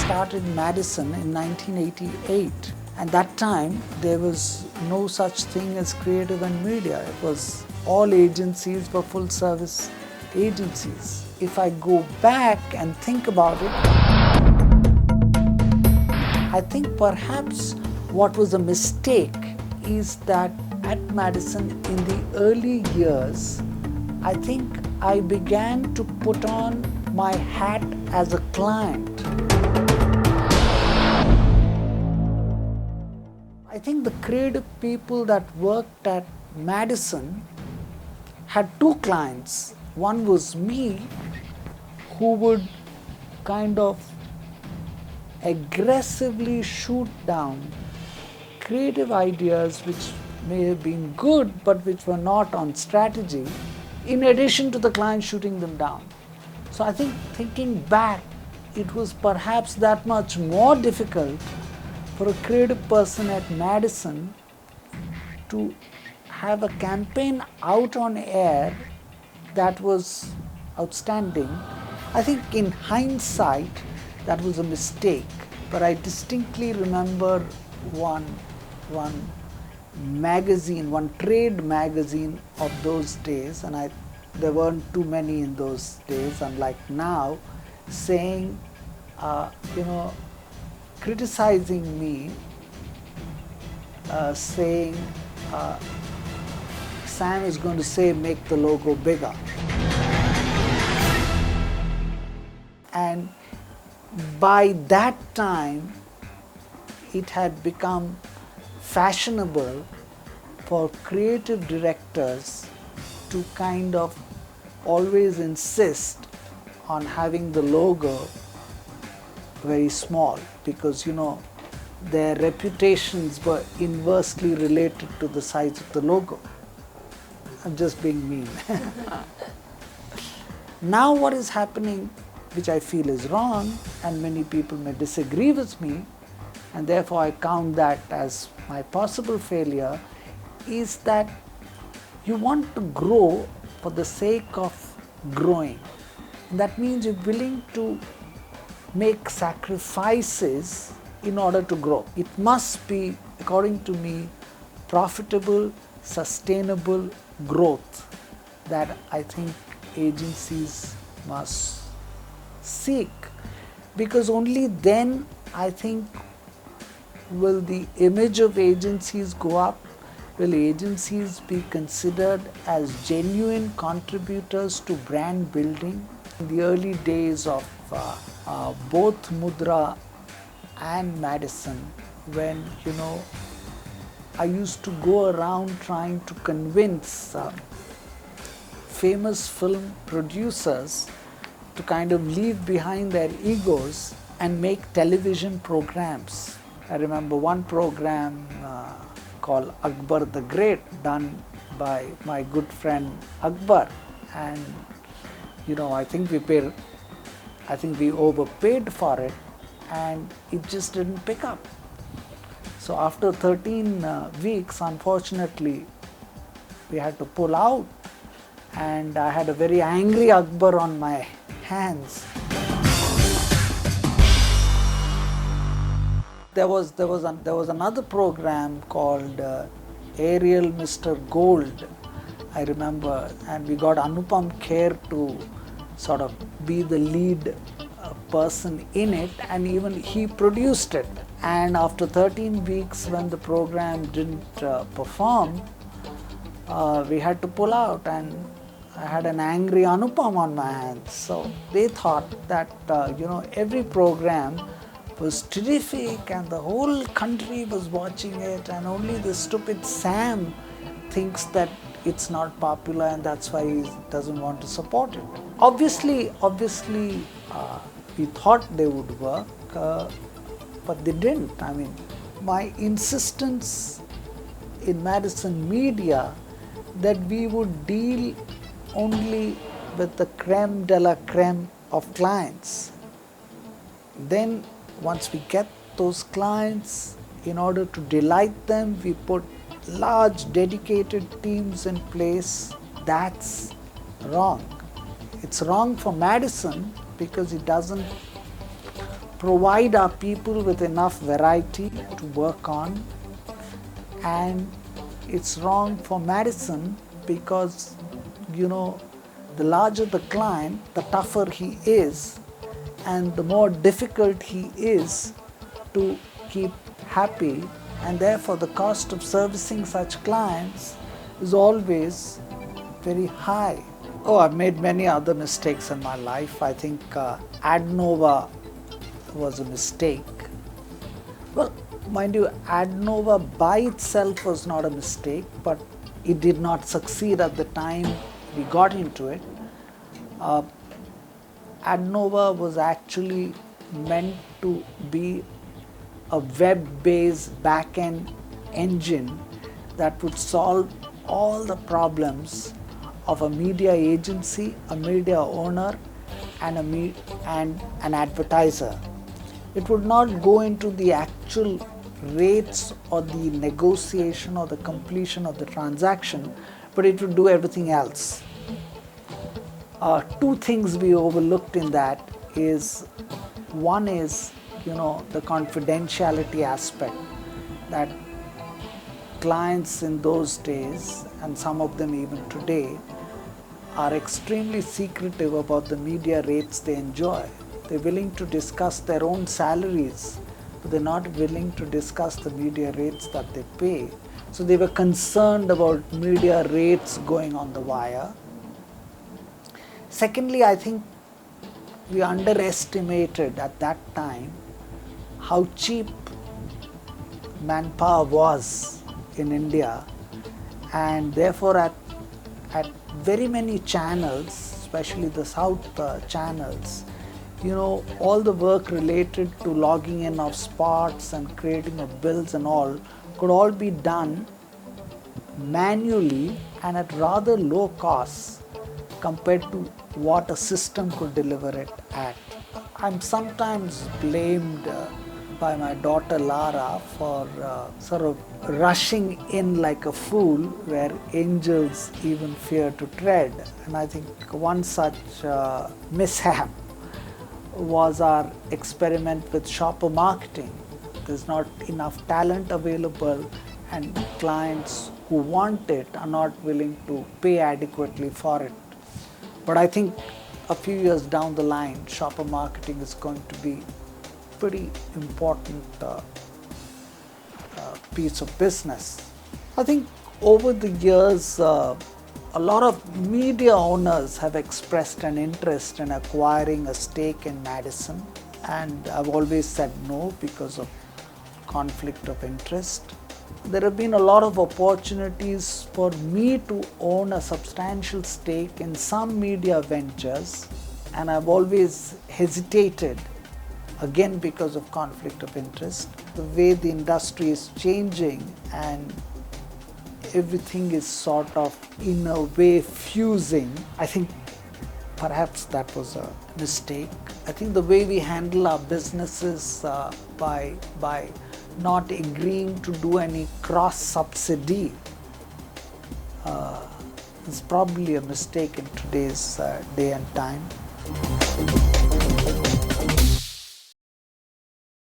started Madison in 1988. And that time, there was no such thing as creative and media. It was all agencies were full service agencies. If I go back and think about it, I think perhaps what was a mistake is that at Madison in the early years, I think I began to put on my hat as a client. I think the creative people that worked at Madison had two clients. One was me, who would kind of aggressively shoot down creative ideas which may have been good but which were not on strategy, in addition to the client shooting them down. So I think thinking back, it was perhaps that much more difficult for a creative person at Madison to have a campaign out on air that was outstanding. I think in hindsight, that was a mistake, but I distinctly remember one magazine, one trade magazine of those days, and there weren't too many in those days, unlike now, saying, criticizing me, saying, Sam is going to say, make the logo bigger. And by that time, it had become fashionable for creative directors to kind of always insist on having the logo very small, because their reputations were inversely related to the size of the logo. I'm just being mean. Now what is happening, which I feel is wrong, and many people may disagree with me, and therefore I count that as my possible failure, is that you want to grow for the sake of growing. And that means you're willing to make sacrifices in order to grow. It must be, according to me, profitable, sustainable growth that I think agencies must seek, because only then I think will the image of agencies go up, will agencies be considered as genuine contributors to brand building. In the early days of both Mudra and Madison, when I used to go around trying to convince famous film producers to kind of leave behind their egos and make television programs. I remember one program called Akbar the Great, done by my good friend Akbar, and I think we overpaid for it, and it just didn't pick up. So after 13 weeks, unfortunately, we had to pull out, and I had a very angry Akbar on my hands. There was another program called Ariel Mr. Gold, I remember, and we got Anupam Kher to sort of be the lead person in it, and even he produced it. And after 13 weeks, when the program didn't perform, we had to pull out, and I had an angry Anupam on my hands. So they thought that every program was terrific and the whole country was watching it, and only the stupid Sam thinks that it's not popular and that's why he doesn't want to support it. Obviously, we thought they would work, but they didn't. I mean, my insistence in Madison media that we would deal only with the creme de la creme of clients. Then once we get those clients, in order to delight them, we put large dedicated teams in place. That's wrong. It's wrong for Madison because it doesn't provide our people with enough variety to work on, and it's wrong for Madison because, the larger the client, the tougher he is, and the more difficult he is to keep happy, and therefore the cost of servicing such clients is always very high. Oh, I've made many other mistakes in my life. I think Adnova was a mistake. Well, mind you, Adnova by itself was not a mistake, but it did not succeed at the time we got into it. Adnova was actually meant to be a web-based back-end engine that would solve all the problems of a media agency, a media owner, and an advertiser. It would not go into the actual rates or the negotiation or the completion of the transaction, but it would do everything else. Two things we overlooked in that is, one is, the confidentiality aspect, that clients in those days, and some of them even today, are extremely secretive about the media rates they enjoy. They're willing to discuss their own salaries, but they're not willing to discuss the media rates that they pay. So they were concerned about media rates going on the wire. Secondly, I think we underestimated at that time how cheap manpower was in India, and therefore at very many channels, especially the South channels, all the work related to logging in of spots and creating of bills and all could all be done manually and at rather low costs compared to what a system could deliver it at. I'm sometimes blamed by my daughter Lara for sort of rushing in like a fool where angels even fear to tread. And I think one such mishap was our experiment with shopper marketing. There's not enough talent available, and clients who want it are not willing to pay adequately for it. But I think a few years down the line, shopper marketing is going to be pretty important piece of business. I think over the years, a lot of media owners have expressed an interest in acquiring a stake in Madison, and I've always said no because of conflict of interest. There have been a lot of opportunities for me to own a substantial stake in some media ventures, and I've always hesitated, again because of conflict of interest. The way the industry is changing and everything is sort of in a way fusing, I think perhaps that was a mistake. I think the way we handle our businesses by not agreeing to do any cross-subsidy is probably a mistake in today's day and time.